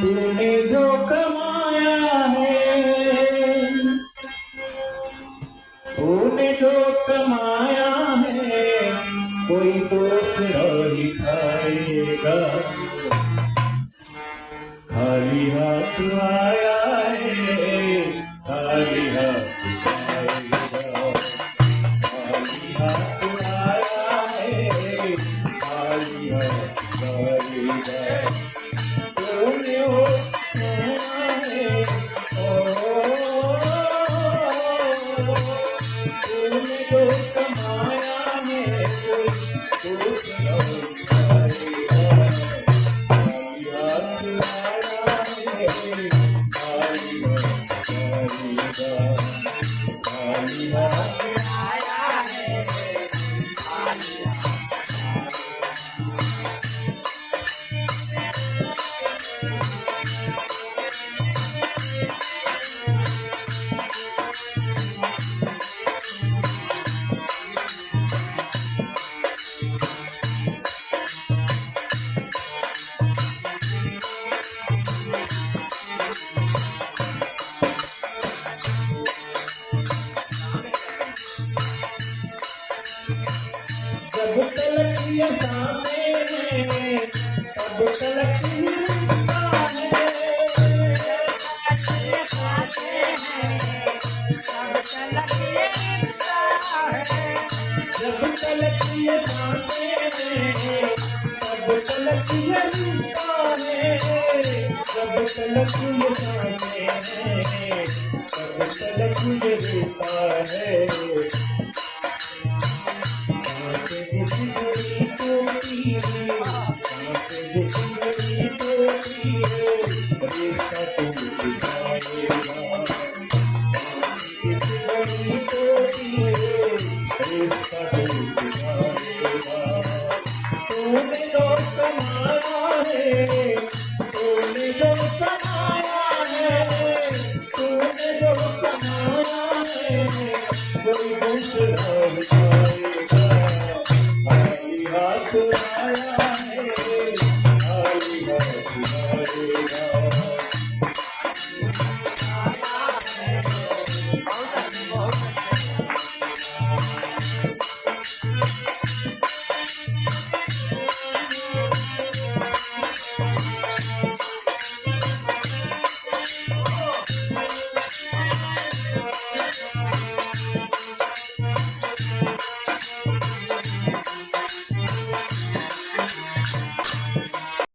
तूने जो कमाया है, तूने जो कमाया है, कोई दूसरा ही खाएगा। खाली हाथ आया है, खाली हाथ जाएगा। खाली हाथ आया है, खाली हाथ जाएगा। तूने वो कमाया है, तूने जो कमाया है, कोई दूसरा ही खाएगा। जब तलक ये सामने है, तब तलक मिलता है। जब तलक ये सामने है, तब तलक मिलता है। जब तलक ये सामने है, तब तलक मिलता है। तूने जो कमाया है, तूने जो कमाया है, तूने जो कमाया है, कोई दूसरा खाएगा। खाली हाथ आया है, खाली हाथ जाएगा।